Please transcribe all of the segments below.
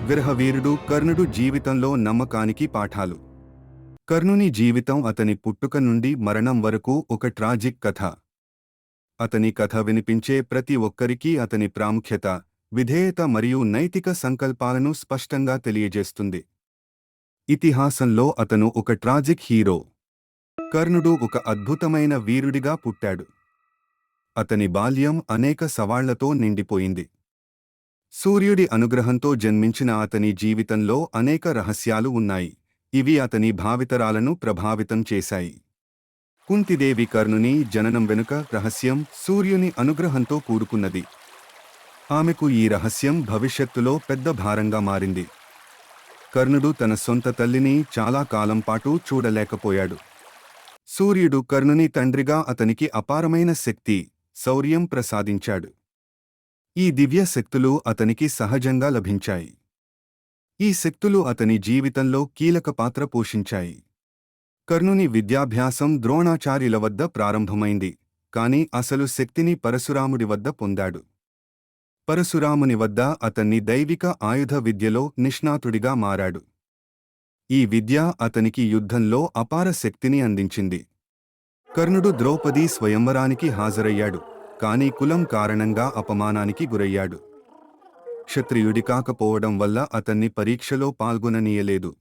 విరహవీరుడు కర్ణుడు జీవితంలో నమ్మకానికి పాఠాలు. కర్ణుని జీవితం అతని పుట్టుక నుండి మరణం వరకు ఒక ట్రాజిక్ కథ. అతని కథ వినిపించే ప్రతి ఒక్కరికీ అతని ప్రాముఖ్యత, విధేయత మరియు నైతిక సంకల్పాలను స్పష్టంగా తెలియజేస్తుంది. ఇతిహాసంలో అతను ఒక ట్రాజిక్ హీరో. కర్ణుడు ఒక అద్భుతమైన వీరుడిగా పుట్టాడు. అతని బాల్యం అనేక సవాళ్లతో నిండిపోయింది. సూర్యుడి అనుగ్రహంతో జన్మించిన అతని జీవితంలో అనేక రహస్యాలు ఉన్నాయి. ఇవి అతని భావితరాలను ప్రభావితం చేశాయి. కుంతిదేవి కర్ణుని జననం వెనుక రహస్యం సూర్యుని అనుగ్రహంతో కూడుకున్నది. ఆమెకు ఈ రహస్యం భవిష్యత్తులో పెద్ద భారంగా మారింది. కర్ణుడు తన సొంత తల్లిని చాలా కాలం పాటు చూడలేకపోయాడు. సూర్యుడు కర్ణుని తండ్రిగా అతనికి అపారమైన శక్తి, శౌర్యం ప్రసాదించాడు. ఈ దివ్య శక్తులు అతనికి సహజంగా లభించాయి. ఈ శక్తులు అతని జీవితంలో కీలక పాత్ర పోషించాయి. కర్ణుని విద్యాభ్యాసం ద్రోణాచార్యుల వద్ద ప్రారంభమైంది, కాని అసలు శక్తిని పరశురాముడి వద్ద పొందాడు. పరశురాముని వద్ద అతన్ని దైవిక ఆయుధ విద్యలో నిష్ణాతుడిగా మారాడు. ఈ విద్య అతనికి యుద్ధంలో అపార శక్తిని అందించింది. కర్ణుడు ద్రౌపదీ స్వయంవరానికి హాజరయ్యాడు, కాని కులం కారణంగా అపమానానికి గురయ్యాడు. క్షత్రియుడి కాకపోవడం వల్ల అతన్ని పరీక్షలో పాల్గొననీయలేదు.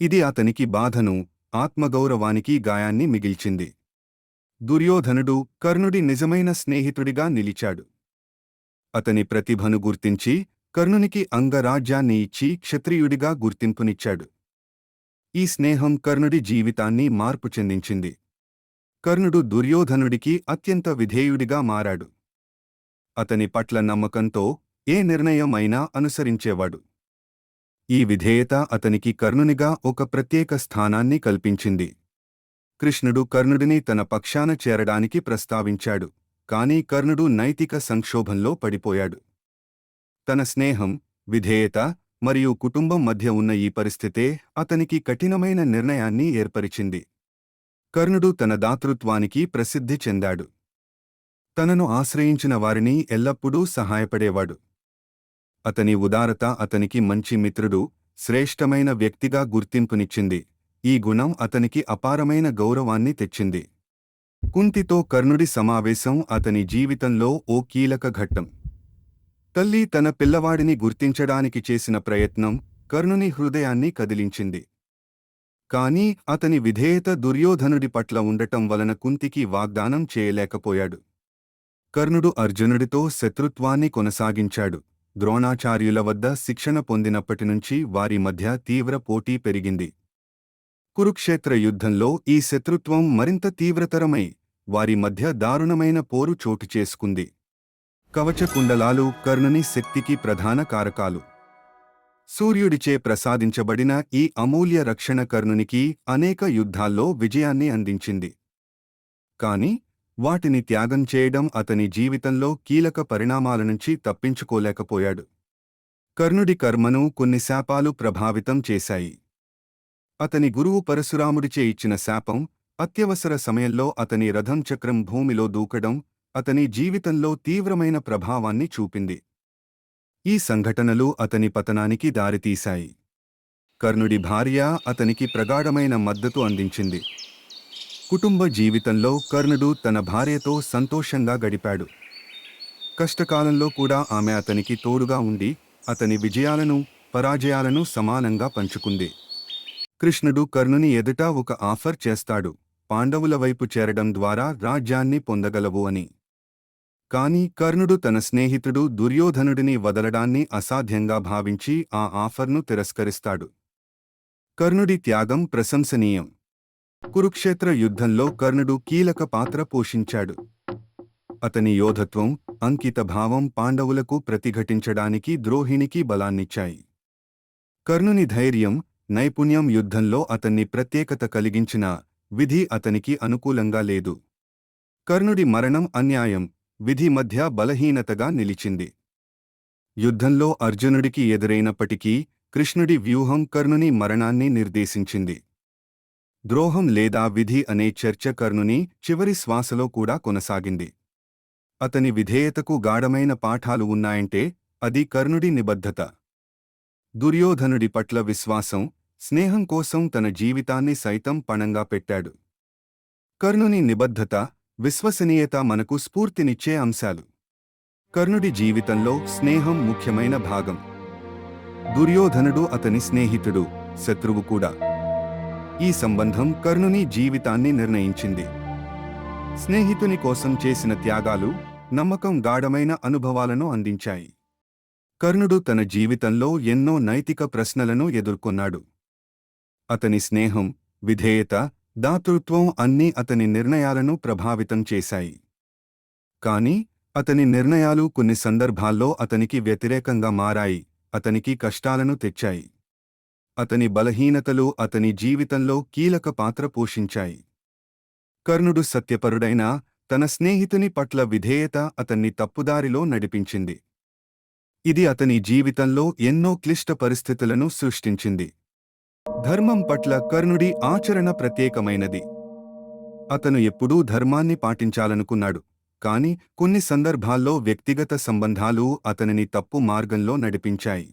ఇది అతనికి బాధను, ఆత్మగౌరవానికి గాయాన్ని మిగిల్చింది. దుర్యోధనుడు కర్ణుడి నిజమైన స్నేహితుడిగా నిలిచాడు. అతని ప్రతిభను గుర్తించి కర్ణునికి అంగరాజ్యాన్ని ఇచ్చి క్షత్రియుడిగా గుర్తింపునిచ్చాడు. ఈ స్నేహం కర్ణుడి జీవితాన్ని మార్పు చెందించింది. కర్ణుడు దుర్యోధనుడికి అత్యంత విధేయుడిగా మారాడు. అతని పట్ల నమ్మకంతో ఏ నిర్ణయం అయినా అనుసరించేవాడు. ఈ విధేయత అతనికి కర్ణునిగా ఒక ప్రత్యేక స్థానాన్ని కల్పించింది. కృష్ణుడు కర్ణుడిని తన పక్షాన చేరడానికి ప్రస్తావించాడు, కాని కర్ణుడు నైతిక సంక్షోభంలో పడిపోయాడు. తన స్నేహం, విధేయత మరియు కుటుంబం మధ్య ఉన్న ఈ పరిస్థితే అతనికి కఠినమైన నిర్ణయాన్ని ఏర్పరిచింది. కర్ణుడు తన దాతృత్వానికి ప్రసిద్ధి చెందాడు. తనను ఆశ్రయించిన వారిని ఎల్లప్పుడూ సహాయపడేవాడు. అతని ఉదారత అతనికి మంచి మిత్రుడు, శ్రేష్టమైన వ్యక్తిగా గుర్తింపునిచ్చింది. ఈ గుణం అతనికి అపారమైన గౌరవాన్ని తెచ్చింది. కుంతితో కర్ణుడి సమావేశం అతని జీవితంలో ఓ కీలక ఘట్టం. తల్లి తన పిల్లవాడిని గుర్తించడానికి చేసిన ప్రయత్నం కర్ణుని హృదయాన్ని కదిలించింది. కాని అతని విధేయత దుర్యోధనుడి పట్ల ఉండటం వలన కుంతికి వాగ్దానం చేయలేకపోయాడు. కర్ణుడు అర్జునుడితో శత్రుత్వాన్ని కొనసాగించాడు. ద్రోణాచార్యుల వద్ద శిక్షణ పొందినప్పటినుంచి వారి మధ్య తీవ్ర పోటీ పెరిగింది. కురుక్షేత్ర యుద్ధంలో ఈ శత్రుత్వం మరింత తీవ్రతరమై వారి మధ్య దారుణమైన పోరు చోటు చేసుకుంది. కవచకుండలాలు కర్ణుని శక్తికి ప్రధాన కారకాలు. సూర్యుడిచే ప్రసాదించబడిన ఈ అమూల్య రక్షణ కర్ణునికి అనేక యుద్ధాల్లో విజయాన్ని అందించింది. కాని వాటిని త్యాగం చేయడం అతని జీవితంలో కీలక పరిణామాల నుంచి తప్పించుకోలేకపోయాడు. కర్ణుడి కర్మను కొన్ని శాపాలు ప్రభావితం చేశాయి. అతని గురువు పరశురాముడిచే ఇచ్చిన శాపం, అత్యవసర సమయంలో అతని రథం చక్రం భూమిలో దూకడం అతని జీవితంలో తీవ్రమైన ప్రభావాన్ని చూపింది. ఈ సంఘటనలు అతని పతనానికి దారితీశాయి. కర్ణుడి భార్య అతనికి ప్రగాఢమైన మద్దతు అందించింది. కుటుంబ జీవితంలో కర్ణుడు తన భార్యతో సంతోషంగా గడిపాడు. కష్టకాలంలో కూడా ఆమె అతనికి తోడుగా ఉండి అతని విజయాలను, పరాజయాలను సమానంగా పంచుకుంది. కృష్ణుడు కర్ణుని ఎదుట ఒక ఆఫర్ చేస్తాడు, పాండవుల వైపు చేరడం ద్వారా రాజ్యాన్ని పొందగలవు అని. కాని కర్ణుడు తన స్నేహితుడు దుర్యోధనుడిని వదలడాన్ని అసాధ్యంగా భావించి ఆ ఆఫర్ను తిరస్కరిస్తాడు. కర్ణుడి త్యాగం ప్రశంసనీయం. కురుక్షేత్ర యుద్ధంలో కర్ణుడు కీలక పాత్ర పోషించాడు. అతని యోధత్వం, అంకితభావం పాండవులకు ప్రతిఘటించడానికి ద్రోహిణికి బలాన్నిచ్చాయి. కర్ణుని ధైర్యం, నైపుణ్యం యుద్ధంలో అతన్ని ప్రత్యేకత కలిగించినా విధి అతనికి అనుకూలంగా లేదు. కర్ణుడి మరణం అన్యాయం, విధి మధ్య బలహీనతగా నిలిచింది. యుద్ధంలో అర్జునుడికి ఎదురైనప్పటికీ కృష్ణుడి వ్యూహం కర్ణుని మరణాన్ని నిర్దేశించింది. ద్రోహం లేదా విధి అనే చర్చ కర్ణుని చివరి శ్వాసలో కూడా కొనసాగింది. అతని విధేయతకు గాఢమైన పాఠాలు ఉన్నాయంటే అది కర్ణుడి నిబద్ధత. దుర్యోధనుడి పట్ల విశ్వాసం, స్నేహం కోసం తన జీవితాన్ని సైతం పణంగా పెట్టాడు. కర్ణుని నిబద్ధత, విశ్వసనీయత మనకు స్ఫూర్తినిచ్చే అంశాలు. కర్ణుడి జీవితంలో స్నేహం ముఖ్యమైన భాగం. దుర్యోధనుడు అతని స్నేహితుడు, శత్రువు కూడా. ఈ సంబంధం కర్ణుని జీవితాన్ని నిర్ణయించింది. స్నేహితుని కోసం చేసిన త్యాగాలు, నమ్మకం గాఢమైన అనుభవాలను అందించాయి. కర్ణుడు తన జీవితంలో ఎన్నో నైతిక ప్రశ్నలను ఎదుర్కొన్నాడు. అతని స్నేహం, విధేయత, దాతృత్వం అన్నీ అతని నిర్ణయాలను ప్రభావితం చేశాయి. కాని అతని నిర్ణయాలు కొన్ని సందర్భాల్లో అతనికి వ్యతిరేకంగా మారాయి, అతనికి కష్టాలను తెచ్చాయి. అతని బలహీనతలు అతని జీవితంలో కీలక పాత్ర పోషించాయి. కర్ణుడు సత్యపరుడైనా తన స్నేహితుని పట్ల విధేయత అతన్ని తప్పుదారిలో నడిపించింది. ఇది అతని జీవితంలో ఎన్నో క్లిష్ట పరిస్థితులను సృష్టించింది. ధర్మం పట్ల కర్ణుడి ఆచరణ ప్రత్యేకమైనది. అతను ఎప్పుడూ ధర్మాన్ని పాటించాలనుకున్నాడు, కాని కొన్ని సందర్భాల్లో వ్యక్తిగత సంబంధాలు అతనిని తప్పు మార్గంలో నడిపించాయి.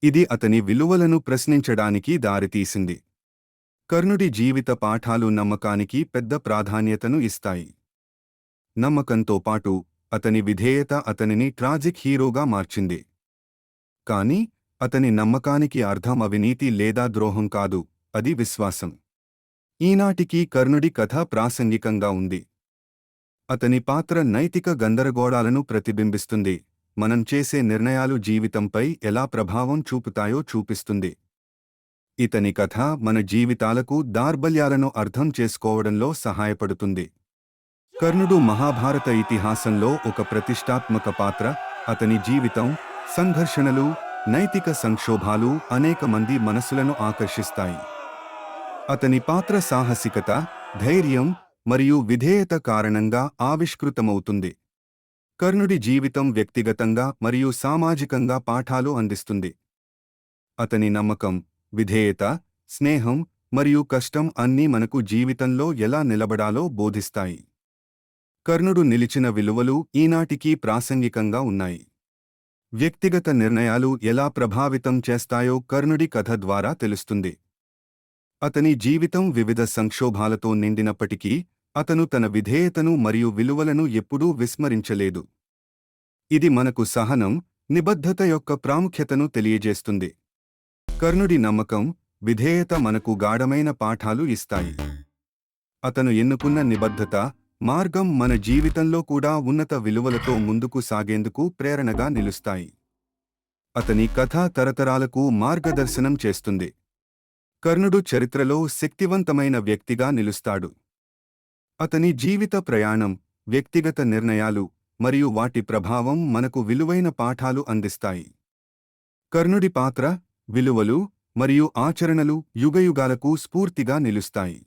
ఇది అతని విలువలను ప్రశ్నించడానికి దారితీసింది. కర్ణుడి జీవిత పాఠాలు నమ్మకానికి పెద్ద ప్రాధాన్యతను ఇస్తాయి. నమ్మకంతో పాటు అతని విధేయత అతనిని ట్రాజిక్ హీరోగా మార్చింది. కాని అతని నమ్మకానికి అర్థం అవినీతి లేదా ద్రోహం కాదు, అది విశ్వాసం. ఈనాటికి కర్ణుడి కథ ప్రాసంగికంగా ఉంది. అతని పాత్ర నైతిక గందరగోళాలను ప్రతిబింబిస్తుంది, మనం చేసే నిర్ణయాలు జీవితంపై ఎలా ప్రభావం చూపుతాయో చూపిస్తుంది. ఇతని కథ మన జీవితాలకు దౌర్బల్యాలను అర్థం చేసుకోవడంలో సహాయపడుతుంది. కర్ణుడు మహాభారత ఇతిహాసంలో ఒక ప్రతిష్టాత్మక పాత్ర. అతని జీవితం, సంఘర్షణలు, నైతిక సంక్షోభాలు అనేక మంది మనసులను ఆకర్షిస్తాయి. అతని పాత్ర సాహసికత, ధైర్యం మరియు విధేయత కారణంగా ఆవిష్కృతమవుతుంది. కర్ణుడి జీవితం వ్యక్తిగతంగా మరియు సామాజికంగా పాఠాలు అందిస్తుంది. అతని నమ్మకం, విధేయత, స్నేహం మరియు కష్టం అన్నీ మనకు జీవితంలో ఎలా నిలబడాలో బోధిస్తాయి. కర్ణుడు నిలిచిన విలువలు ఈనాటికీ ప్రాసంగికంగా ఉన్నాయి. వ్యక్తిగత నిర్ణయాలు ఎలా ప్రభావితం చేస్తాయో కర్ణుడి కథ ద్వారా తెలుస్తుంది. అతని జీవితం వివిధ సంక్షోభాలతో నిండినప్పటికీ అతను తన విధేయతను మరియు విలువలను ఎప్పుడూ విస్మరించలేదు. ఇది మనకు సహనం, నిబద్ధత యొక్క ప్రాముఖ్యతను తెలియజేస్తుంది. కర్ణుడి నమ్మకం, విధేయత మనకు గాఢమైన పాఠాలు ఇస్తాయి. అతను ఎన్నుకున్న నిబద్ధత, మార్గం మన జీవితంలో కూడా ఉన్నత విలువలతో ముందుకు సాగేందుకు ప్రేరణగా నిలుస్తాయి. అతని కథ తరతరాలకు మార్గదర్శనం చేస్తుంది. కర్ణుడు చరిత్రలో శక్తివంతమైన వ్యక్తిగా నిలుస్తాడు. అతని జీవిత ప్రయాణం, వ్యక్తిగత నిర్ణయాలు మరియు వాటి ప్రభావం మనకు విలువైన పాఠాలు అందిస్తాయి. కర్ణుడి పాత్ర, విలువలు మరియు ఆచరణలు యుగయుగాలకు స్ఫూర్తిగా నిలుస్తాయి.